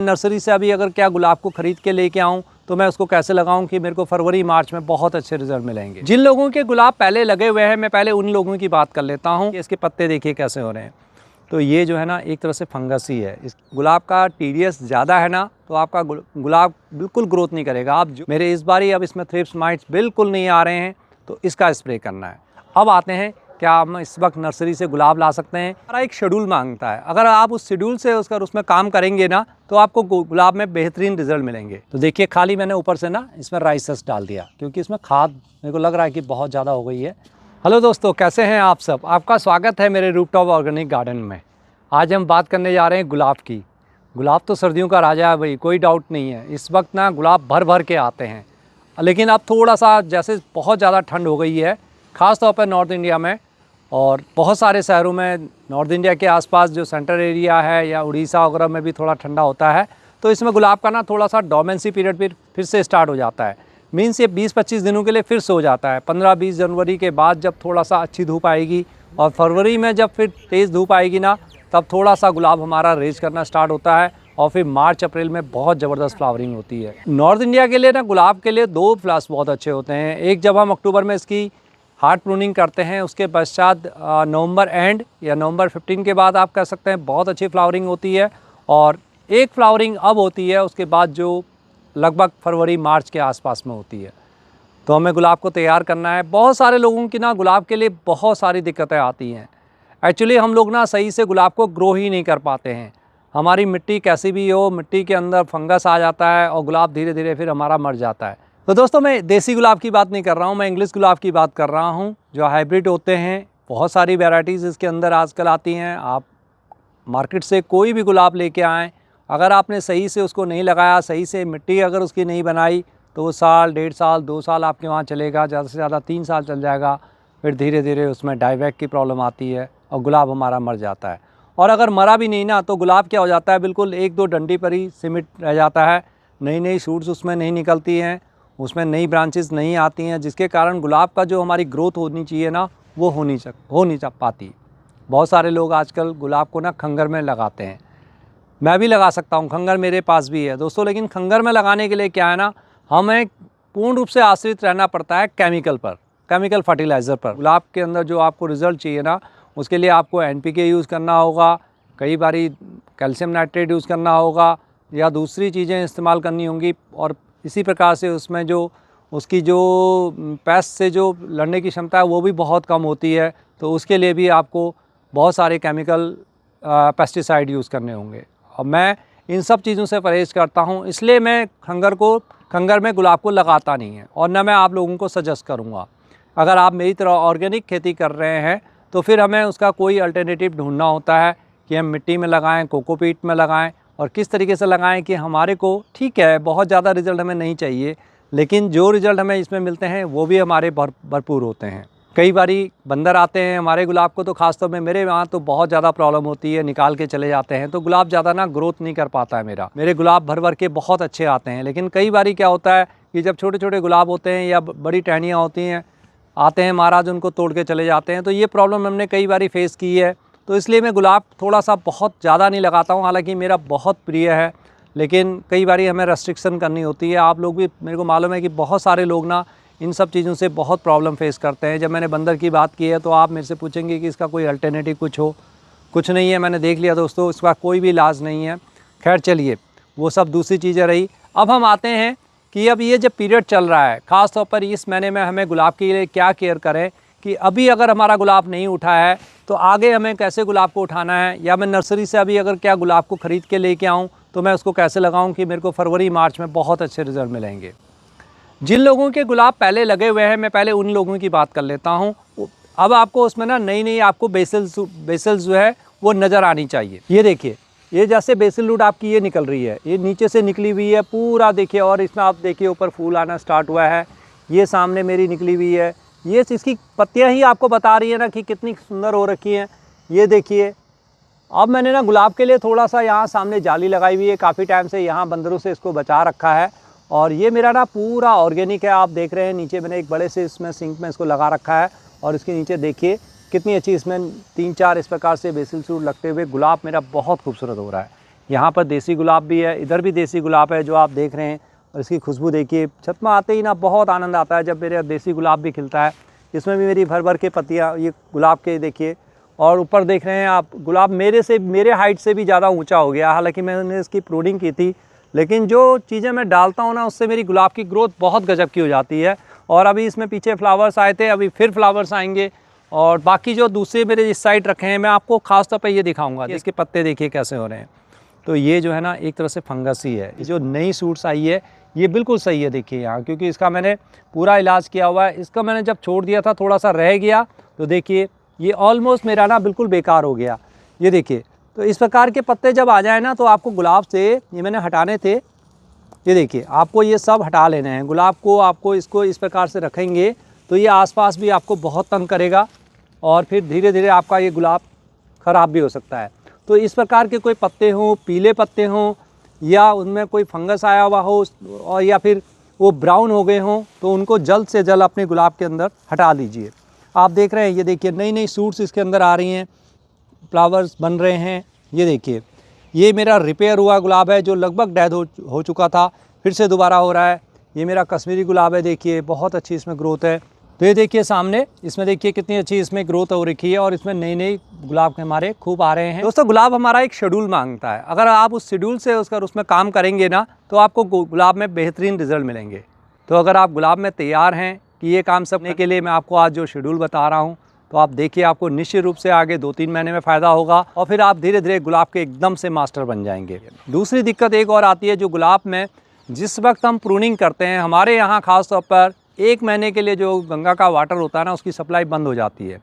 Nursery से अभी अगर क्या गुलाब को खरीद के लेके आऊँ तो मैं उसको कैसे लगाऊं कि मेरे को फरवरी मार्च में बहुत अच्छे रिजल्ट मिलेंगे। जिन लोगों के गुलाब पहले लगे हुए हैं, मैं पहले उन लोगों की बात कर लेता हूं। इसके पत्ते देखिए कैसे हो रहे हैं। तो ये जो है ना, एक तरह से फंगस ही है। इस गुलाब का टीडीएस ज़्यादा है ना, तो आपका गुलाब बिल्कुल ग्रोथ नहीं करेगा। आप जो मेरे इस बारी अब इसमें थ्रिप्स माइट्स बिल्कुल नहीं आ रहे हैं, तो इसका स्प्रे करना है। अब आते हैं, क्या हम इस वक्त नर्सरी से गुलाब ला सकते हैं? हमारा एक शेड्यूल मांगता है। अगर आप उस शेड्यूल से उसमें काम करेंगे ना, तो आपको गुलाब में बेहतरीन रिजल्ट मिलेंगे। तो देखिए, खाली मैंने ऊपर से ना इसमें राइसस डाल दिया, क्योंकि इसमें खाद मेरे को लग रहा है कि बहुत ज़्यादा हो गई है। हेलो दोस्तों, कैसे हैं आप सब? आपका स्वागत है मेरे रूफटॉप ऑर्गेनिक गार्डन में। आज हम बात करने जा रहे हैं गुलाब की। गुलाब तो सर्दियों का राजा है भाई, कोई डाउट नहीं है। इस वक्त ना गुलाब भर भर के आते हैं, लेकिन अब थोड़ा सा जैसे बहुत ज़्यादा ठंड हो गई है, ख़ास तौर पर नॉर्थ इंडिया में और बहुत सारे शहरों में। नॉर्थ इंडिया के आसपास जो सेंट्रल एरिया है या उड़ीसा वगैरह में भी थोड़ा ठंडा होता है, तो इसमें गुलाब का ना थोड़ा सा डोमेंसी पीरियड फिर से स्टार्ट हो जाता है। मीन्स ये 20-25 दिनों के लिए फिर से हो जाता है। 15-20 जनवरी के बाद जब थोड़ा सा अच्छी धूप आएगी और फरवरी में जब फिर तेज़ धूप आएगी ना, तब थोड़ा सा गुलाब हमारा रेज करना स्टार्ट होता है और फिर मार्च अप्रैल में बहुत ज़बरदस्त फ्लावरिंग होती है। नॉर्थ इंडिया के लिए ना गुलाब के लिए दो फ्लावर्स बहुत अच्छे होते हैं। एक जब हम अक्टूबर में इसकी हार्ड प्रूनिंग करते हैं, उसके पश्चात नवंबर एंड या नवंबर 15 के बाद आप कह सकते हैं बहुत अच्छी फ्लावरिंग होती है। और एक फ्लावरिंग अब होती है उसके बाद, जो लगभग फरवरी मार्च के आसपास में होती है। तो हमें गुलाब को तैयार करना है। बहुत सारे लोगों की ना गुलाब के लिए बहुत सारी दिक्कतें आती हैं। एक्चुअली हम लोग ना सही से गुलाब को ग्रो ही नहीं कर पाते हैं। हमारी मिट्टी कैसी भी हो, मिट्टी के अंदर फंगस आ जाता है और गुलाब धीरे धीरे फिर हमारा मर जाता है। तो दोस्तों, मैं देसी गुलाब की बात नहीं कर रहा हूँ, मैं इंग्लिश गुलाब की बात कर रहा हूँ, जो हाइब्रिड होते हैं। बहुत सारी वैरायटीज़ इसके अंदर आजकल आती हैं। आप मार्केट से कोई भी गुलाब लेके आएँ, अगर आपने सही से उसको नहीं लगाया, सही से मिट्टी अगर उसकी नहीं बनाई, तो वो साल, 1.5 साल, 2 साल आपके वहाँ चलेगा, ज़्यादा से ज़्यादा 3 साल चल जाएगा। फिर धीरे धीरे उसमें डाइवैक की प्रॉब्लम आती है और गुलाब हमारा मर जाता है। और अगर मरा भी नहीं ना, तो गुलाब क्या हो जाता है, बिल्कुल 1-2 डंडी पर ही सिमट रह जाता है। नई नई शूट्स उसमें नहीं निकलती हैं, उसमें नई ब्रांचेस नहीं आती हैं, जिसके कारण गुलाब का जो हमारी ग्रोथ होनी चाहिए ना, वो हो नहीं पाती। बहुत सारे लोग आजकल गुलाब को ना खंगर में लगाते हैं। मैं भी लगा सकता हूँ, खंगर मेरे पास भी है दोस्तों, लेकिन खंगर में लगाने के लिए क्या है ना, हमें पूर्ण रूप से आश्रित रहना पड़ता है केमिकल पर, केमिकल फर्टिलाइज़र पर। गुलाब के अंदर जो आपको रिज़ल्ट चाहिए ना, उसके लिए आपको NPK यूज़ करना होगा, कई बारी कैल्शियम नाइट्रेट यूज़ करना होगा, या दूसरी चीज़ें इस्तेमाल करनी होंगी। और इसी प्रकार से उसमें जो उसकी जो पेस्ट से जो लड़ने की क्षमता है वो भी बहुत कम होती है। तो उसके लिए भी आपको बहुत सारे केमिकल पेस्टिसाइड यूज़ करने होंगे। और मैं इन सब चीज़ों से परहेज़ करता हूँ, इसलिए मैं खंगर में गुलाब को लगाता नहीं है, और न मैं आप लोगों को सजेस्ट करूँगा। अगर आप मेरी तरह ऑर्गेनिक खेती कर रहे हैं, तो फिर हमें उसका कोई अल्टरनेटिव ढूंढना होता है कि हम मिट्टी में लगाएं, कोकोपीट में लगाएं, और किस तरीके से लगाएं कि हमारे को, ठीक है, बहुत ज़्यादा रिज़ल्ट हमें नहीं चाहिए, लेकिन जो रिज़ल्ट हमें इसमें मिलते हैं वो भी हमारे भरपूर होते हैं। कई बारी बंदर आते हैं हमारे गुलाब को, तो ख़ासतौर में मेरे वहाँ तो बहुत ज़्यादा प्रॉब्लम होती है, निकाल के चले जाते हैं, तो गुलाब ज़्यादा ना ग्रोथ नहीं कर पाता है मेरे गुलाब भर भर के बहुत अच्छे आते हैं। लेकिन कई बारी क्या होता है कि जब छोटे छोटे गुलाब होते हैं या बड़ी टहनियाँ होती हैं, आते हैं महाराज, उनको तोड़ के चले जाते हैं। तो ये प्रॉब्लम हमने कई बारी फेस की है। तो इसलिए मैं गुलाब थोड़ा सा बहुत ज़्यादा नहीं लगाता हूँ, हालांकि मेरा बहुत प्रिय है, लेकिन कई बारी हमें रेस्ट्रिक्शन करनी होती है। आप लोग भी, मेरे को मालूम है कि बहुत सारे लोग ना इन सब चीज़ों से बहुत प्रॉब्लम फेस करते हैं। जब मैंने बंदर की बात की है, तो आप मेरे से पूछेंगे कि इसका कोई अल्टरनेटिव कुछ नहीं है। मैंने देख लिया दोस्तों, इसका कोई भी इलाज नहीं है। खैर चलिए, वो सब दूसरी चीज़ें रही। अब हम आते हैं कि अब ये जब पीरियड चल रहा है, ख़ास तौर पर इस महीने में हमें गुलाब के लिए क्या केयर करें, कि अभी अगर हमारा गुलाब नहीं उठा है, तो आगे हमें कैसे गुलाब को उठाना है, या मैं नर्सरी से अभी अगर क्या गुलाब को ख़रीद के लेके आऊँ, तो मैं उसको कैसे लगाऊँ कि मेरे को फरवरी मार्च में बहुत अच्छे रिज़ल्ट मिलेंगे। जिन लोगों के गुलाब पहले लगे हुए हैं, मैं पहले उन लोगों की बात कर लेता हूँ। अब आपको उसमें ना नई आपको बेसल्स जो है वो नज़र आनी चाहिए। ये देखिए, ये जैसे बेसिल रूट आपकी ये निकल रही है, ये नीचे से निकली हुई है पूरा, देखिए। और इसमें आप देखिए ऊपर फूल आना स्टार्ट हुआ है, ये सामने मेरी निकली हुई है। ये इसकी पत्तियां ही आपको बता रही है ना कि कितनी सुंदर हो रखी हैं। ये देखिए, अब मैंने ना गुलाब के लिए थोड़ा सा यहाँ सामने जाली लगाई हुई है, काफ़ी टाइम से यहाँ बंदरों से इसको बचा रखा है। और ये मेरा ना पूरा ऑर्गेनिक है, आप देख रहे हैं। नीचे मैंने एक बड़े से इसमें सिंक में इसको लगा रखा है, और इसके नीचे देखिए कितनी अच्छी इसमें 3-4 इस प्रकार से बेसिल सूट लगते हुए गुलाब मेरा बहुत खूबसूरत हो रहा है। यहाँ पर देसी गुलाब भी है, इधर भी देसी गुलाब है जो आप देख रहे हैं। और इसकी खुशबू देखिए, छत में आते ही ना बहुत आनंद आता है जब मेरे देसी गुलाब भी खिलता है। इसमें भी मेरी भर भर के पत्तियाँ, ये गुलाब के देखिए। और ऊपर देख रहे हैं आप, गुलाब मेरे हाइट से भी ज़्यादा ऊंचा हो गया। हालांकि मैंने इसकी प्रूनिंग की थी, लेकिन जो चीज़ें मैं डालता हूँ ना, उससे मेरी गुलाब की ग्रोथ बहुत गजब की हो जाती है। और अभी इसमें पीछे फ्लावर्स आए थे, अभी फिर फ्लावर्स आएंगे। और बाकी जो दूसरे मेरे इस साइड रखे हैं, मैं आपको खास तौर पर ये दिखाऊंगा। इसके पत्ते देखिए कैसे हो रहे हैं। तो ये जो है ना, एक तरह से फंगस ही है। जो नई सूट्स आई है ये बिल्कुल सही है देखिए यहाँ, क्योंकि इसका मैंने पूरा इलाज किया हुआ है। इसका मैंने जब छोड़ दिया था, थोड़ा सा रह गया, तो देखिए ये ऑलमोस्ट मेरा ना बिल्कुल बेकार हो गया। ये देखिए, तो इस प्रकार के पत्ते जब आ जाए ना, तो आपको गुलाब से, ये मैंने हटाने थे, ये देखिए आपको ये सब हटा लेने हैं। गुलाब को आपको इसको इस प्रकार से रखेंगे तो ये आसपास भी आपको बहुत तंग करेगा और फिर धीरे धीरे आपका ये गुलाब ख़राब भी हो सकता है। तो इस प्रकार के कोई पत्ते हों, पीले पत्ते हों, या उनमें कोई फंगस आया हुआ हो, और या फिर वो ब्राउन हो गए हों, तो उनको जल्द से जल्द अपने गुलाब के अंदर हटा दीजिए। आप देख रहे हैं, ये देखिए नई नई सूट्स इसके अंदर आ रही हैं, फ्लावर्स बन रहे हैं। ये देखिए, ये मेरा रिपेयर हुआ गुलाब है जो लगभग डेड हो चुका था, फिर से दोबारा हो रहा है। ये मेरा कश्मीरी गुलाब है, देखिए बहुत अच्छी इसमें ग्रोथ है। तो ये देखिए सामने, इसमें देखिए कितनी अच्छी इसमें ग्रोथ हो रखी है और इसमें नई नई गुलाब के हमारे खूब आ रहे हैं। दोस्तों, गुलाब हमारा एक शेड्यूल मांगता है। अगर आप उस शेड्यूल से उसमें काम करेंगे ना, तो आपको गुलाब में बेहतरीन रिजल्ट मिलेंगे। तो अगर आप गुलाब में तैयार हैं कि ये काम सबने के लिए मैं आपको आज जो शेड्यूल बता रहा हूँ, तो आप देखिए आपको निश्चित रूप से आगे 2-3 महीने में फ़ायदा होगा और फिर आप धीरे धीरे गुलाब के एकदम से मास्टर बन जाएंगे। दूसरी दिक्कत एक और आती है, जो गुलाब में जिस वक्त हम प्रूनिंग करते हैं, हमारे यहाँ ख़ास तौर पर 1 महीने के लिए जो गंगा का वाटर होता है ना, उसकी सप्लाई बंद हो जाती है।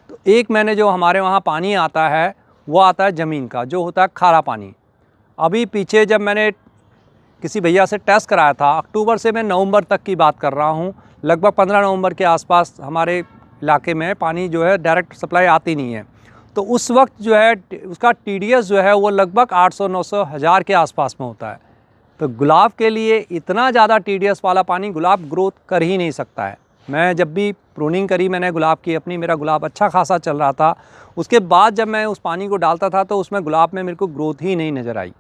तो 1 महीने जो हमारे वहाँ पानी आता है, वो आता है ज़मीन का, जो होता है खारा पानी। अभी पीछे जब मैंने किसी भैया से टेस्ट कराया था, अक्टूबर से मैं नवंबर तक की बात कर रहा हूँ, लगभग 15 नवंबर के आसपास हमारे इलाके में पानी जो है डायरेक्ट सप्लाई आती नहीं है। तो उस वक्त जो है उसका TDS जो है वो लगभग 800-900 हज़ार के आसपास में होता है। तो गुलाब के लिए इतना ज़्यादा TDS वाला पानी गुलाब ग्रोथ कर ही नहीं सकता है। मैं जब भी प्रूनिंग करी मैंने गुलाब की अपनी, मेरा गुलाब अच्छा खासा चल रहा था। उसके बाद जब मैं उस पानी को डालता था तो उसमें गुलाब में मेरे को ग्रोथ ही नहीं नज़र आई।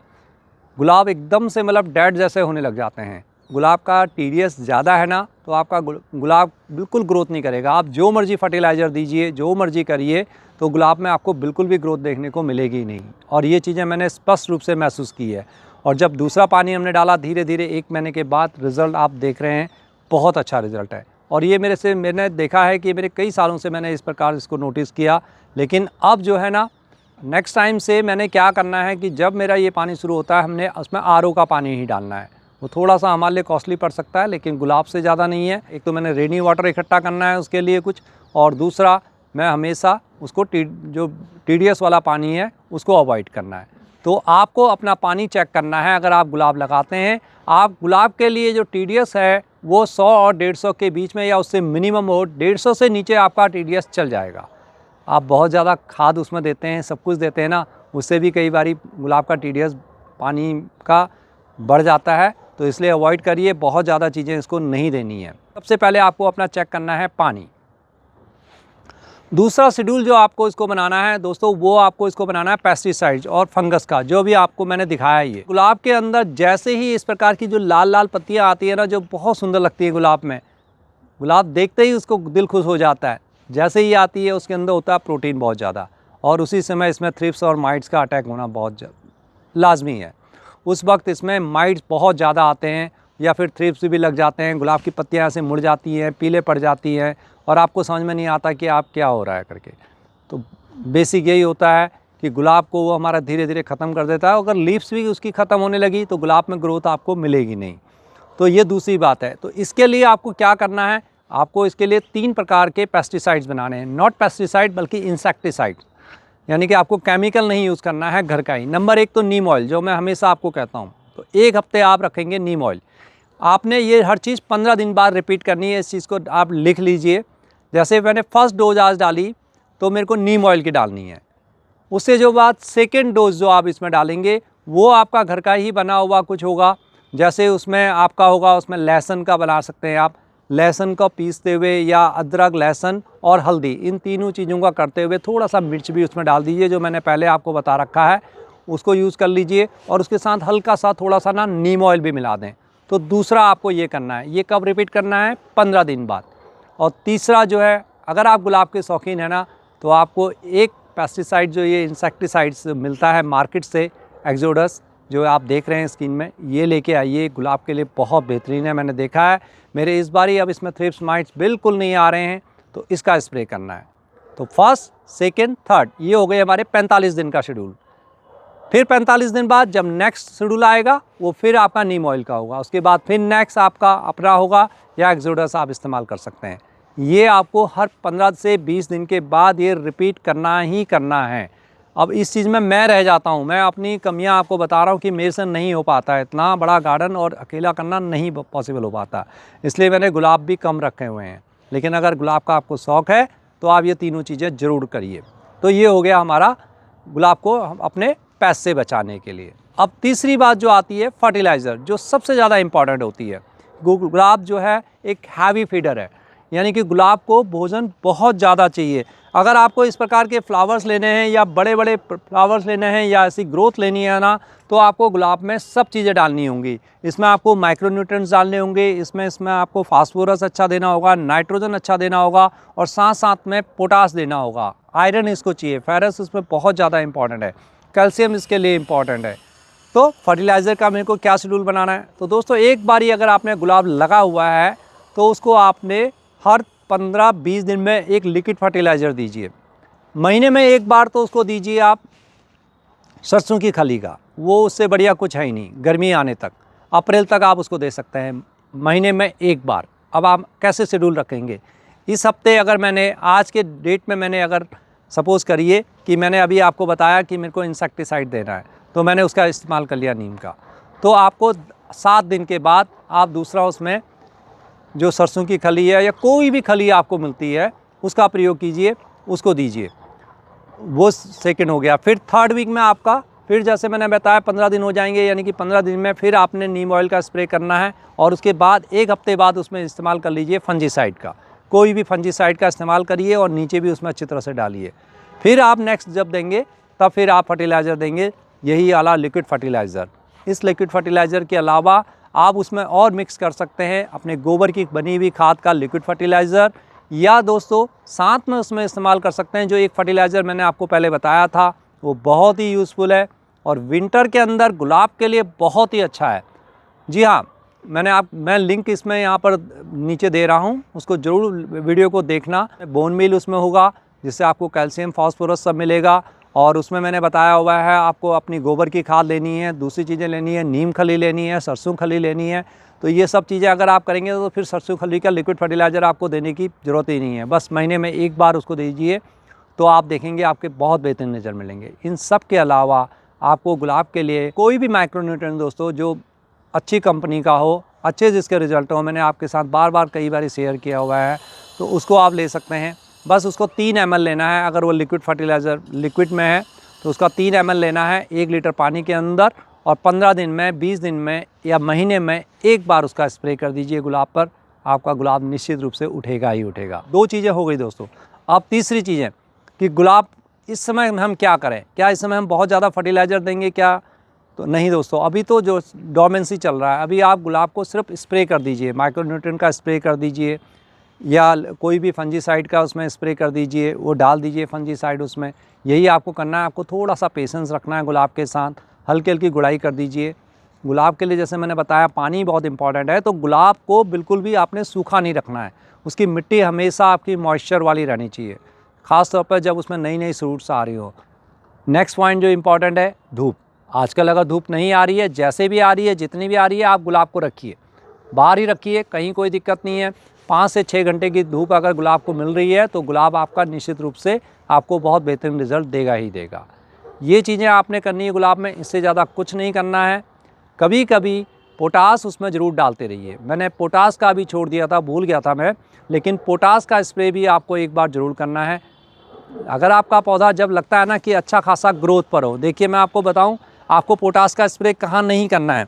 गुलाब एकदम से मतलब डेड जैसे होने लग जाते हैं। गुलाब का TDS ज़्यादा है ना, तो आपका गुलाब बिल्कुल ग्रोथ नहीं करेगा। आप जो मर्ज़ी फर्टिलाइज़र दीजिए, जो मर्ज़ी करिए, तो गुलाब में आपको बिल्कुल भी ग्रोथ देखने को मिलेगी ही नहीं। और ये चीज़ें मैंने स्पष्ट रूप से महसूस की है। और जब दूसरा पानी हमने डाला, धीरे धीरे 1 महीने के बाद रिज़ल्ट आप देख रहे हैं, बहुत अच्छा रिज़ल्ट है। और ये मैंने देखा है कि मेरे कई सालों से मैंने इस प्रकार इसको नोटिस किया। लेकिन अब जो है ना, नेक्स्ट टाइम से मैंने क्या करना है कि जब मेरा ये पानी शुरू होता है, हमने उसमें RO का पानी ही डालना है। वो थोड़ा सा हमारे लिए कॉस्टली पड़ सकता है, लेकिन गुलाब से ज़्यादा नहीं है। एक तो मैंने रेनी वाटर इकट्ठा करना है उसके लिए कुछ, और दूसरा मैं हमेशा उसको जो TDS वाला पानी है उसको अवॉइड करना है। तो आपको अपना पानी चेक करना है। अगर आप गुलाब लगाते हैं, आप गुलाब के लिए जो TDS है वो 100 और 150 के बीच में, या उससे मिनिमम हो 150 से नीचे आपका TDS चल जाएगा। आप बहुत ज़्यादा खाद उसमें देते हैं, सब कुछ देते हैं ना, उससे भी कई बारी गुलाब का TDS पानी का बढ़ जाता है। तो इसलिए अवॉइड करिए, बहुत ज़्यादा चीज़ें इसको नहीं देनी है। सबसे पहले आपको अपना चेक करना है पानी। दूसरा शेड्यूल जो आपको इसको बनाना है दोस्तों, वो आपको इसको बनाना है पेस्टिसाइड्स और फंगस का, जो भी आपको मैंने दिखाया है। ये गुलाब के अंदर जैसे ही इस प्रकार की जो लाल लाल पत्तियाँ आती है ना, जो बहुत सुंदर लगती है गुलाब में, गुलाब देखते ही उसको दिल खुश हो जाता है। जैसे ही आती है उसके अंदर होता है प्रोटीन बहुत ज़्यादा, और उसी समय इसमें थ्रिप्स और माइट्स का अटैक होना बहुत लाजमी है। उस वक्त इसमें माइट्स बहुत ज़्यादा आते हैं, या फिर थ्रिप्स भी लग जाते हैं। गुलाब की पत्तियाँ ऐसे मुड़ जाती हैं, पीले पड़ जाती हैं, और आपको समझ में नहीं आता कि आप क्या हो रहा है करके। तो बेसिक यही होता है कि गुलाब को वो हमारा धीरे धीरे ख़त्म कर देता है। अगर लीव्स भी उसकी ख़त्म होने लगी तो गुलाब में ग्रोथ आपको मिलेगी नहीं। तो ये दूसरी बात है। तो इसके लिए आपको क्या करना है, आपको इसके लिए 3 प्रकार के पेस्टिसाइड्स बनाने हैं। नॉट पेस्टिसाइड बल्कि इंसेक्टिसाइड, यानी कि आपको केमिकल नहीं यूज़ करना है, घर का ही। नंबर 1 तो नीम ऑयल, जो मैं हमेशा आपको कहता हूँ। तो 1 हफ्ते आप रखेंगे नीम ऑयल। आपने ये हर चीज़ 15 दिन बाद रिपीट करनी है। इस चीज़ को आप लिख लीजिए। जैसे मैंने फर्स्ट डोज आज डाली तो मेरे को नीम ऑयल की डालनी है। उससे जो बाद सेकेंड डोज जो आप इसमें डालेंगे, वो आपका घर का ही बना हुआ कुछ होगा। जैसे उसमें आपका होगा, उसमें लहसुन का बना सकते हैं आप, लहसुन को पीसते हुए, या अदरक, लहसुन और हल्दी, इन तीनों चीज़ों का करते हुए थोड़ा सा मिर्च भी उसमें डाल दीजिए, जो मैंने पहले आपको बता रखा है। उसको यूज़ कर लीजिए और उसके साथ हल्का सा थोड़ा सा ना नीम ऑयल भी मिला दें। तो दूसरा आपको ये करना है, ये कब रिपीट करना है? 15 दिन बाद। और तीसरा जो है, अगर आप गुलाब के शौकीन हैं ना, तो आपको एक पेस्टिसाइड जो ये इंसेक्टिसाइड्स मिलता है मार्केट से, एक्सोडस, जो आप देख रहे हैं स्क्रीन में, ये लेके आइए। गुलाब के लिए बहुत बेहतरीन है। मैंने देखा है मेरे इस बारी अब इसमें थ्रिप्स माइट्स बिल्कुल नहीं आ रहे हैं, तो इसका स्प्रे करना है। तो फर्स्ट, सेकेंड, थर्ड, ये हो गए हमारे 45 दिन का शेड्यूल। फिर 45 दिन बाद जब नेक्स्ट शेड्यूल आएगा वो फिर आपका नीम ऑयल का होगा। उसके बाद फिर नेक्स्ट आपका अपना होगा या एक्सोडस आप इस्तेमाल कर सकते हैं। ये आपको हर 15 से 20 दिन के बाद ये रिपीट करना ही करना है। अब इस चीज़ में मैं रह जाता हूँ, मैं अपनी कमियाँ आपको बता रहा हूँ कि मेरे से नहीं हो पाता है, इतना बड़ा गार्डन और अकेला करना नहीं पॉसिबल हो पाता, इसलिए मैंने गुलाब भी कम रखे हुए हैं। लेकिन अगर गुलाब का आपको शौक़ है तो आप ये तीनों चीज़ें ज़रूर करिए। तो ये हो गया हमारा गुलाब को अपने पैसे से बचाने के लिए। अब तीसरी बात जो आती है फर्टिलाइज़र, जो सबसे ज़्यादा इम्पॉर्टेंट होती है। गुलाब जो है एक हैवी फीडर है, यानी कि गुलाब को भोजन बहुत ज़्यादा चाहिए। अगर आपको इस प्रकार के फ्लावर्स लेने हैं या बड़े बड़े फ्लावर्स लेने हैं या ऐसी ग्रोथ लेनी है ना, तो आपको गुलाब में सब चीज़ें डालनी होंगी। इसमें आपको माइक्रोन्यूट्रिएंट्स डालने होंगे, इसमें आपको फास्फोरस अच्छा देना होगा, नाइट्रोजन अच्छा देना होगा और साथ साथ में पोटास देना होगा। आयरन इसको चाहिए, फेरस इसमें बहुत ज़्यादा इंपॉर्टेंट है, कैल्शियम इसके लिए इम्पॉर्टेंट है। तो फर्टिलाइज़र का मेरे को क्या शेड्यूल बनाना है? तो दोस्तों, एक बारी अगर आपने गुलाब लगा हुआ है तो उसको आपने हर 15-20 दिन में एक लिक्विड फर्टिलाइज़र दीजिए। महीने में एक बार तो उसको दीजिए आप सरसों की खली का, वो उससे बढ़िया कुछ है ही नहीं। गर्मी आने तक, अप्रैल तक आप उसको दे सकते हैं, महीने में एक बार। अब आप कैसे शेड्यूल रखेंगे? इस हफ्ते अगर मैंने आज के डेट में मैंने अगर सपोज़ करिए कि मैंने अभी आपको बताया कि मेरे को इंसेक्टिसाइड देना है, तो मैंने उसका इस्तेमाल कर लिया नीम का, तो आपको 7 दिन के बाद आप दूसरा उसमें जो सरसों की खली है या कोई भी खली आपको मिलती है उसका प्रयोग कीजिए, उसको दीजिए। वो सेकंड हो गया। फिर थर्ड वीक में आपका फिर जैसे मैंने बताया 15 दिन हो जाएंगे, यानी कि 15 दिन में फिर आपने नीम ऑयल का स्प्रे करना है और उसके बाद 1 हफ्ते बाद उसमें इस्तेमाल कर लीजिए फंजीसाइड का। कोई भी फंजीसाइड का इस्तेमाल करिए और नीचे भी उसमें अच्छी तरह से डालिए। फिर आप नेक्स्ट जब देंगे तब फिर आप फर्टिलाइज़र देंगे, यही वाला लिक्विड फर्टिलाइज़र। इस लिक्विड फर्टिलाइज़र के अलावा आप उसमें और मिक्स कर सकते हैं अपने गोबर की बनी हुई खाद का लिक्विड फर्टिलाइज़र, या दोस्तों साथ में उसमें इस्तेमाल कर सकते हैं जो एक फर्टिलाइज़र मैंने आपको पहले बताया था, वो बहुत ही यूज़फुल है और विंटर के अंदर गुलाब के लिए बहुत ही अच्छा है। जी हाँ, मैं लिंक इसमें यहाँ पर नीचे दे रहा हूँ, उसको ज़रूर वीडियो को देखना। बोन मील उसमें होगा जिससे आपको कैल्शियम, फास्फोरस सब मिलेगा। और उसमें मैंने बताया हुआ है आपको अपनी गोबर की खाद लेनी है, दूसरी चीज़ें लेनी है, नीम खली लेनी है, सरसों खली लेनी है। तो ये सब चीज़ें अगर आप करेंगे तो फिर सरसों खली का लिक्विड फर्टिलाइज़र आपको देने की ज़रूरत ही नहीं है। बस महीने में एक बार उसको दीजिए, तो आप देखेंगे आपके बहुत बेहतरीन रिजल्ट मिलेंगे। इन सब के अलावा आपको गुलाब के लिए कोई भी माइक्रोन्यूट्रिएंट दोस्तों जो अच्छी कंपनी का हो, अच्छे जिसके रिजल्ट हो, मैंने आपके साथ बार बार कई बार शेयर किया हुआ है, तो उसको आप ले सकते हैं। बस उसको 3 ml लेना है। अगर वो लिक्विड फर्टिलाइज़र लिक्विड में है तो उसका 3 ml लेना है 1 लीटर पानी के अंदर, और 15 दिन में, 20 दिन में या महीने में एक बार उसका स्प्रे कर दीजिए गुलाब पर। आपका गुलाब निश्चित रूप से उठेगा ही उठेगा। 2 चीज़ें हो गई दोस्तों। अब तीसरी चीज़ें कि गुलाब इस समय हम क्या करें? क्या इस समय हम बहुत ज़्यादा फर्टिलाइज़र देंगे क्या? तो नहीं दोस्तों, अभी तो जो डोमेंसी चल रहा है, अभी आप गुलाब को सिर्फ स्प्रे कर दीजिए, माइक्रोन्यूट्रिएंट का स्प्रे कर दीजिए या कोई भी फंजीसाइड का उसमें स्प्रे कर दीजिए, वो डाल दीजिए फंजीसाइड उसमें। यही आपको करना है। आपको थोड़ा सा पेशेंस रखना है गुलाब के साथ, हल्की हल्की गुड़ाई कर दीजिए। गुलाब के लिए जैसे मैंने बताया पानी बहुत इंपॉर्टेंट है, तो गुलाब को बिल्कुल भी आपने सूखा नहीं रखना है। उसकी मिट्टी हमेशा आपकी मॉइस्चर वाली रहनी चाहिए, ख़ास तौर पर जब उसमें नई नई फ्रूट्स आ रही हो। नेक्स्ट पॉइंट जो इम्पॉर्टेंट है, धूप। आजकल अगर धूप नहीं आ रही है, जैसे भी आ रही है, जितनी भी आ रही है, आप गुलाब को रखिए, बाहर ही रखिए, कहीं कोई दिक्कत नहीं है। 5 से 6 घंटे की धूप अगर गुलाब को मिल रही है तो गुलाब आपका निश्चित रूप से आपको बहुत बेहतरीन रिजल्ट देगा ही देगा। ये चीज़ें आपने करनी है गुलाब में, इससे ज़्यादा कुछ नहीं करना है। कभी कभी पोटास उसमें ज़रूर डालते रहिए। मैंने पोटास का भी छोड़ दिया था, भूल गया था मैं, लेकिन पोटास का स्प्रे भी आपको एक बार ज़रूर करना है। अगर आपका पौधा जब लगता है ना कि अच्छा खासा ग्रोथ पर हो, देखिए मैं आपको बताऊँ आपको पोटास का स्प्रे कहाँ नहीं करना है।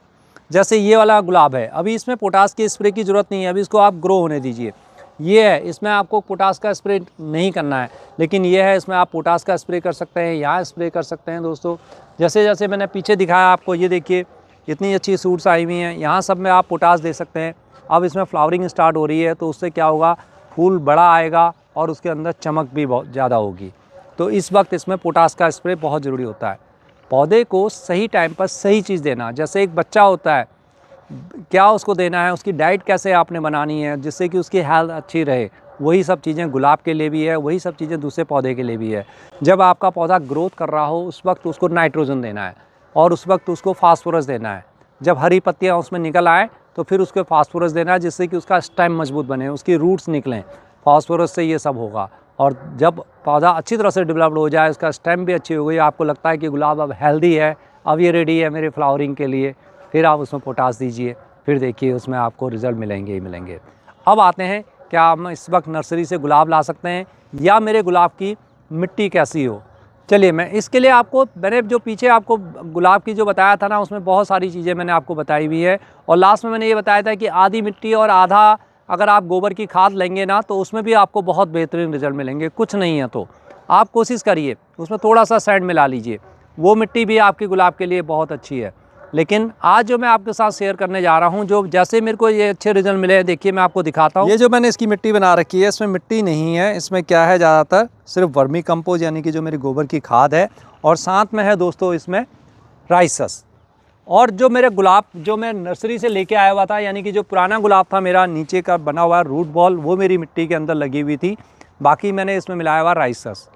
जैसे ये वाला गुलाब है, अभी इसमें पोटास के स्प्रे की ज़रूरत नहीं है, अभी इसको आप ग्रो होने दीजिए। ये है, इसमें आपको पोटास का स्प्रे नहीं करना है, लेकिन ये है इसमें आप पोटास का स्प्रे कर सकते हैं, यहाँ स्प्रे कर सकते हैं दोस्तों। जैसे जैसे मैंने पीछे दिखाया आपको, ये देखिए इतनी अच्छी सूट्स आई हुई हैं, यहाँ सब में आप पोटास दे सकते हैं। अब इसमें फ्लावरिंग स्टार्ट हो रही है, तो उससे क्या होगा, फूल बड़ा आएगा और उसके अंदर चमक भी बहुत ज़्यादा होगी। तो इस वक्त इसमें पोटास का स्प्रे बहुत ज़रूरी होता है। पौधे को सही टाइम पर सही चीज़ देना, जैसे एक बच्चा होता है, क्या उसको देना है, उसकी डाइट कैसे आपने बनानी है जिससे कि उसकी हेल्थ अच्छी रहे, वही सब चीज़ें गुलाब के लिए भी है, वही सब चीज़ें दूसरे पौधे के लिए भी है। जब आपका पौधा ग्रोथ कर रहा हो उस वक्त उसको नाइट्रोजन देना है और उस वक्त उसको फास्फोरस देना है। जब हरी पत्तियाँ उसमें निकल आए तो फिर उसको फास्फोरस देना है, जिससे कि उसका स्टेम मजबूत बने, उसकी रूट्स निकलें, फास्फोरस से ये सब होगा। और जब पौधा अच्छी तरह से डेवलप्ड हो जाए, उसका स्टेम भी अच्छी हो गई, आपको लगता है कि गुलाब अब हेल्दी है, अब ये रेडी है मेरे फ्लावरिंग के लिए, फिर आप उसमें पोटास दीजिए, फिर देखिए उसमें आपको रिज़ल्ट मिलेंगे ही मिलेंगे। अब आते हैं, क्या हम इस वक्त नर्सरी से गुलाब ला सकते हैं या मेरे गुलाब की मिट्टी कैसी हो। चलिए, मैं इसके लिए आपको, मैंने जो पीछे आपको गुलाब की जो बताया था ना, उसमें बहुत सारी चीज़ें मैंने आपको बताई हुई है। और लास्ट में मैंने ये बताया था कि आधी मिट्टी और आधा अगर आप गोबर की खाद लेंगे ना, तो उसमें भी आपको बहुत बेहतरीन रिज़ल्ट मिलेंगे। कुछ नहीं है तो आप कोशिश करिए, उसमें थोड़ा सा सैंड मिला लीजिए, वो मिट्टी भी आपके गुलाब के लिए बहुत अच्छी है। लेकिन आज जो मैं आपके साथ शेयर करने जा रहा हूँ, जो जैसे मेरे को ये अच्छे रिजल्ट मिले हैं, देखिए मैं आपको दिखाता हूँ। ये जो मैंने इसकी मिट्टी बना रखी है, इसमें मिट्टी नहीं है, इसमें क्या है, ज़्यादातर सिर्फ वर्मी कंपोज यानी कि जो मेरी गोबर की खाद है, और साथ में है दोस्तों इसमें राइसस। और जो मेरे गुलाब जो मैं नर्सरी से लेके आया हुआ था, यानी कि जो पुराना गुलाब था मेरा नीचे का बना हुआ रूट बॉल, वो मेरी मिट्टी के अंदर लगी हुई थी। बाकी मैंने इसमें मिलाया हुआ राइसस।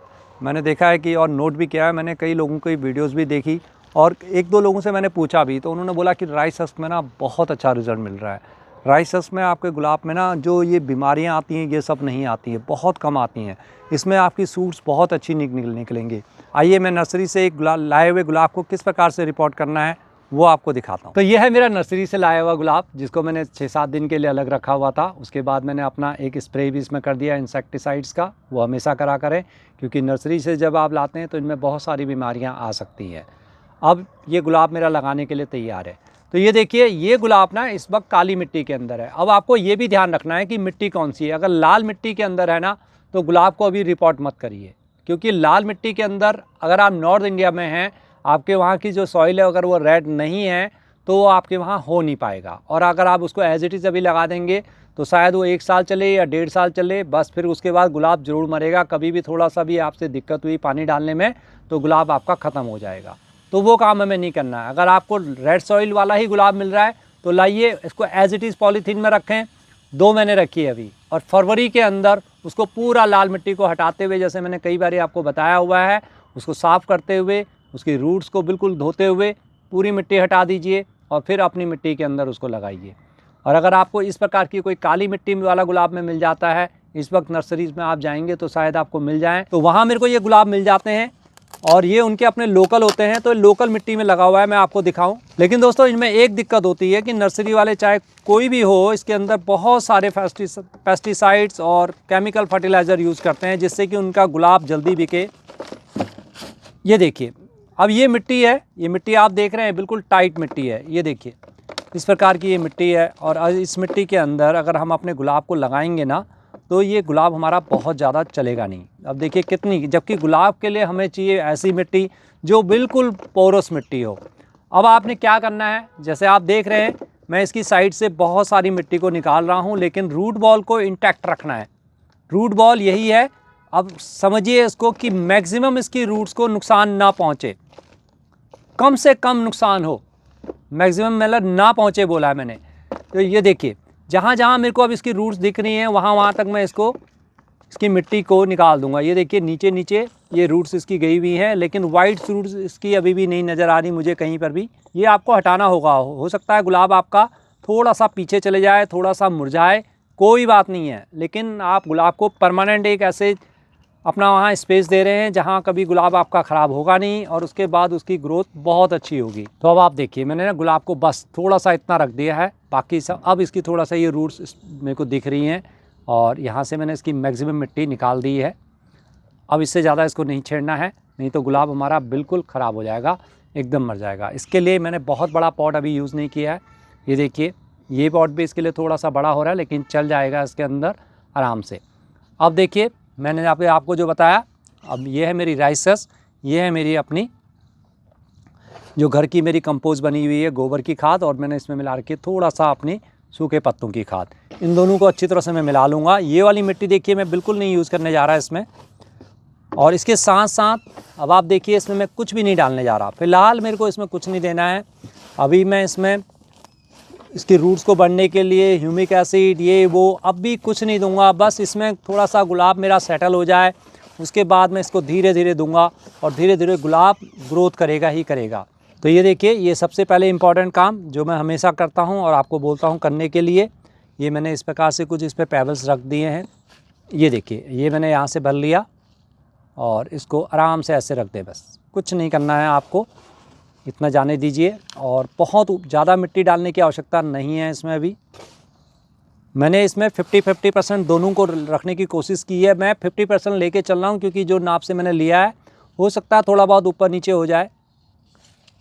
मैंने देखा है कि, और नोट भी किया है, मैंने कई लोगों की वीडियोज़ भी देखी और एक दो लोगों से मैंने पूछा भी, तो उन्होंने बोला कि राइसस में ना बहुत अच्छा रिज़ल्ट मिल रहा है। राइसस में आपके गुलाब में ना जो ये बीमारियां आती हैं, ये सब नहीं आती हैं, बहुत कम आती हैं। इसमें आपकी सूट्स बहुत अच्छी निकलेंगे। आइए मैं नर्सरी से एक लाए हुए गुलाब को किस प्रकार से रिपोर्ट करना है वो आपको दिखाता हूँ। तो ये है मेरा नर्सरी से लाया हुआ गुलाब, जिसको मैंने 6-7 दिन के लिए अलग रखा हुआ था। उसके बाद मैंने अपना एक स्प्रे भी इसमें कर दिया इंसेक्टिसाइड्स का, वो हमेशा करा करें, क्योंकि नर्सरी से जब आप लाते हैं तो इनमें बहुत सारी बीमारियाँ आ सकती हैं। अब ये गुलाब मेरा लगाने के लिए तैयार है। तो ये देखिए, ये गुलाब ना इस वक्त काली मिट्टी के अंदर है। अब आपको ये भी ध्यान रखना है कि मिट्टी कौन सी है। अगर लाल मिट्टी के अंदर है ना, तो गुलाब को अभी रिपोर्ट मत करिए, क्योंकि लाल मिट्टी के अंदर अगर आप नॉर्थ इंडिया में हैं, आपके वहाँ की जो सॉइल है अगर वो रेड नहीं है तो वो आपके वहाँ हो नहीं पाएगा। और अगर आप उसको एज इट इज़ अभी लगा देंगे तो शायद वो 1 साल चले या 1.5 साल चले, बस फिर उसके बाद गुलाब ज़रूर मरेगा। कभी भी थोड़ा सा भी आपसे दिक्कत हुई पानी डालने में तो गुलाब आपका ख़त्म हो जाएगा। तो वो काम हमें नहीं करना है। अगर आपको रेड सॉइल वाला ही गुलाब मिल रहा है तो लाइए, इसको एज इट इज़ पॉलीथीन में रखें। 2 महीने रखिए अभी, और फरवरी के अंदर उसको पूरा लाल मिट्टी को हटाते हुए, जैसे मैंने कई बार आपको बताया हुआ है, उसको साफ़ करते हुए, उसकी रूट्स को बिल्कुल धोते हुए पूरी मिट्टी हटा दीजिए और फिर अपनी मिट्टी के अंदर उसको लगाइए। और अगर आपको इस प्रकार की कोई काली मिट्टी वाला गुलाब में मिल जाता है, इस वक्त नर्सरीज़ में आप जाएंगे तो शायद आपको मिल जाए, तो वहाँ मेरे को ये गुलाब मिल जाते हैं और ये उनके अपने लोकल होते हैं, तो लोकल मिट्टी में लगा हुआ है, मैं आपको दिखाऊं। लेकिन दोस्तों इनमें एक दिक्कत होती है कि नर्सरी वाले चाहे कोई भी हो, इसके अंदर बहुत सारे पेस्टिसाइड्स और केमिकल फर्टिलाइज़र यूज़ करते हैं, जिससे कि उनका गुलाब जल्दी बिके। ये देखिए, अब ये मिट्टी है, ये मिट्टी आप देख रहे हैं बिल्कुल टाइट मिट्टी है, ये देखिए इस प्रकार की ये मिट्टी है। और इस मिट्टी के अंदर अगर हम अपने गुलाब को लगाएंगे ना, तो ये गुलाब हमारा बहुत ज़्यादा चलेगा नहीं। अब देखिए कितनी, जबकि गुलाब के लिए हमें चाहिए ऐसी मिट्टी जो बिल्कुल पोरस मिट्टी हो। अब आपने क्या करना है, जैसे आप देख रहे हैं मैं इसकी साइड से बहुत सारी मिट्टी को निकाल रहा हूँ, लेकिन रूट बॉल को इंटैक्ट रखना है। रूट बॉल यही है, अब समझिए इसको कि मैक्सिमम इसकी रूट्स को नुकसान ना पहुँचे, कम से कम नुकसान हो, मैक्सिमम मतलब ना पहुँचे बोला है मैंने। तो ये देखिए, जहाँ जहाँ मेरे को अब इसकी रूट्स दिख रही हैं वहाँ वहाँ तक मैं इसकी मिट्टी को निकाल दूंगा। ये देखिए नीचे नीचे ये रूट्स इसकी गई हुई हैं, लेकिन वाइट रूट्स इसकी अभी भी नहीं नज़र आ रही मुझे कहीं पर भी। ये आपको हटाना होगा। हो सकता है गुलाब आपका थोड़ा सा पीछे चले जाए, थोड़ा सा मुरझाए, कोई बात नहीं है, लेकिन आप गुलाब को परमानेंट एक ऐसे अपना वहाँ स्पेस दे रहे हैं जहाँ कभी गुलाब आपका ख़राब होगा नहीं और उसके बाद उसकी ग्रोथ बहुत अच्छी होगी। तो अब आप देखिए, मैंने ना गुलाब को बस थोड़ा सा इतना रख दिया है, बाकी सब अब इसकी थोड़ा सा ये रूट्स मेरे को दिख रही हैं और यहाँ से मैंने इसकी मैक्सिमम मिट्टी निकाल दी है। अब इससे ज़्यादा इसको नहीं छेड़ना है, नहीं तो गुलाब हमारा बिल्कुल ख़राब हो जाएगा, एकदम मर जाएगा। इसके लिए मैंने बहुत बड़ा पॉट अभी यूज़ नहीं किया है। ये देखिए, ये पॉट भी इसके लिए थोड़ा सा बड़ा हो रहा है, लेकिन चल जाएगा इसके अंदर। आराम से। अब देखिए मैंने आपको जो बताया, अब ये है मेरी राइसेस, ये है मेरी अपनी जो घर की मेरी कंपोस्ट बनी हुई है गोबर की खाद, और मैंने इसमें मिला रखी है थोड़ा सा अपनी सूखे पत्तों की खाद। इन दोनों को अच्छी तरह से मैं मिला लूँगा। ये वाली मिट्टी देखिए मैं बिल्कुल नहीं यूज़ करने जा रहा है इसमें, और इसके साथ साथ अब आप देखिए इसमें मैं कुछ भी नहीं डालने जा रहा। फ़िलहाल मेरे को इसमें कुछ नहीं देना है। अभी मैं इसमें इसकी रूट्स को बढ़ने के लिए ह्यूमिक एसिड ये वो अब भी कुछ नहीं दूंगा। बस इसमें थोड़ा सा गुलाब मेरा सेटल हो जाए, उसके बाद मैं इसको धीरे धीरे दूंगा और धीरे धीरे गुलाब ग्रोथ करेगा ही करेगा। तो ये देखिए, ये सबसे पहले इम्पॉर्टेंट काम जो मैं हमेशा करता हूँ और आपको बोलता हूँ करने के लिए। ये मैंने इस प्रकार से कुछ इस पर पेबल्स रख दिए हैं। ये देखिए, ये मैंने यहाँ से भर लिया और इसको आराम से ऐसे रख दे, बस कुछ नहीं करना है आपको, इतना जाने दीजिए। और बहुत ज़्यादा मिट्टी डालने की आवश्यकता नहीं है इसमें। अभी मैंने इसमें 50-50% दोनों को रखने की कोशिश की है। मैं 50% लेके चल रहा हूँ क्योंकि जो नाप से मैंने लिया है हो सकता है थोड़ा बहुत ऊपर नीचे हो जाए।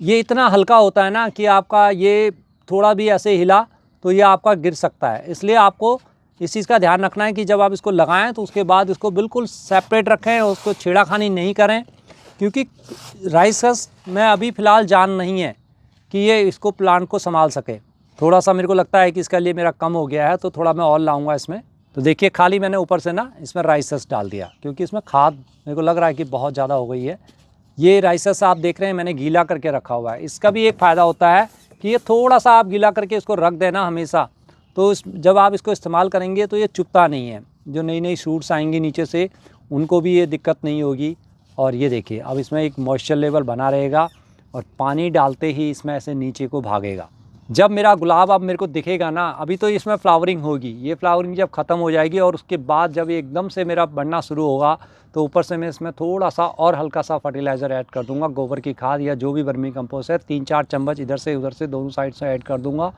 ये इतना हल्का होता है ना कि आपका ये थोड़ा भी ऐसे हिला तो ये आपका गिर सकता है। इसलिए आपको इस चीज़ का ध्यान रखना है कि जब आप इसको लगाएं तो उसके बाद इसको बिल्कुल सेपरेट रखें और उसको छेड़ाखानी नहीं करें, क्योंकि राइसेस में अभी फ़िलहाल जान नहीं है कि ये इसको प्लांट को संभाल सके। थोड़ा सा मेरे को लगता है कि इसके लिए मेरा कम हो गया है, तो थोड़ा मैं और लाऊंगा इसमें। तो देखिए खाली मैंने ऊपर से ना इसमें राइसेस डाल दिया, क्योंकि इसमें खाद मेरे को लग रहा है कि बहुत ज़्यादा हो गई है। ये राइसेस आप देख रहे हैं मैंने गीला करके रखा हुआ है। इसका भी एक फ़ायदा होता है कि ये थोड़ा सा आप गीला करके इसको रख देना हमेशा, तो जब आप इसको इस्तेमाल करेंगे तो ये चुभता नहीं है। जो नई नई शूट्स आएंगी नीचे से उनको भी ये दिक्कत नहीं होगी। और ये देखिए अब इसमें एक मॉइस्चर लेवल बना रहेगा और पानी डालते ही इसमें ऐसे नीचे को भागेगा। जब मेरा गुलाब अब मेरे को दिखेगा ना, अभी तो इसमें फ्लावरिंग होगी, ये फ्लावरिंग जब ख़त्म हो जाएगी और उसके बाद जब ये एकदम से मेरा बढ़ना शुरू होगा तो ऊपर से मैं इसमें थोड़ा सा और हल्का सा फर्टिलाइज़र ऐड कर दूंगा, गोबर की खाद या जो भी वर्मी कंपोस्ट है। 3-4 चम्मच इधर से उधर से दोनों साइड से ऐड कर दूंगा।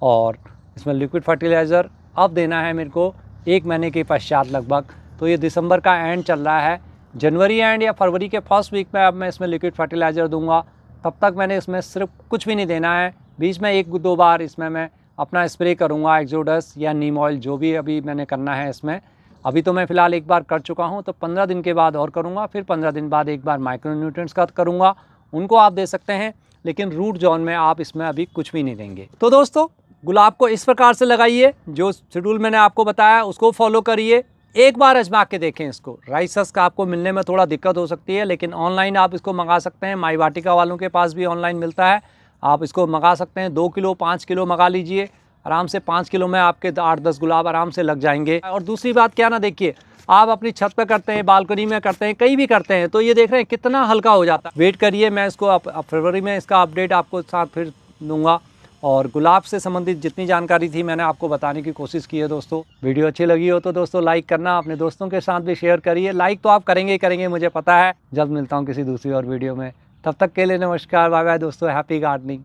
और इसमें लिक्विड फर्टिलाइज़र अब देना है मेरे को 1 महीने के पश्चात लगभग। तो ये दिसंबर का एंड चल रहा है, जनवरी एंड या फरवरी के फर्स्ट वीक में अब मैं इसमें लिक्विड फर्टिलाइज़र दूंगा। तब तक मैंने इसमें सिर्फ कुछ भी नहीं देना है। बीच में 1-2 बार इसमें मैं अपना स्प्रे करूंगा, एक्सोडस या नीम ऑयल, जो भी अभी मैंने करना है इसमें। अभी तो मैं फ़िलहाल 1 बार कर चुका हूं, तो 15 दिन के बाद और करूंगा, फिर 15 दिन बाद 1 बार माइक्रो न्यूट्रिएंट्स का करूंगा। उनको आप दे सकते हैं, लेकिन रूट जोन में आप इसमें अभी कुछ भी नहीं देंगे। तो दोस्तों गुलाब को इस प्रकार से लगाइए, जो शेड्यूल मैंने आपको बताया उसको फॉलो करिए। एक बार आजमा के देखें इसको। राइसेस का आपको मिलने में थोड़ा दिक्कत हो सकती है, लेकिन ऑनलाइन आप इसको मंगा सकते हैं। माई वाटिका वालों के पास भी ऑनलाइन मिलता है, आप इसको मंगा सकते हैं। 2 किलो 5 किलो मंगा लीजिए, आराम से 5 किलो में आपके 8-10 गुलाब आराम से लग जाएंगे। और दूसरी बात क्या ना, देखिए आप अपनी छत पर करते हैं, बालकनी में करते हैं, कहीं भी करते हैं, तो ये देख रहे हैं कितना हल्का हो जाता है। वेट करिए, मैं इसको फरवरी में इसका अपडेट आपको साथ फिर दूंगा। और गुलाब से संबंधित जितनी जानकारी थी मैंने आपको बताने की कोशिश की है। दोस्तों वीडियो अच्छी लगी हो तो दोस्तों लाइक करना, अपने दोस्तों के साथ भी शेयर करिए। लाइक तो आप करेंगे ही करेंगे, मुझे पता है। जल्द मिलता हूँ किसी दूसरी और वीडियो में, तब तक के लिए नमस्कार, बाय बाय दोस्तों, हैप्पी गार्डनिंग।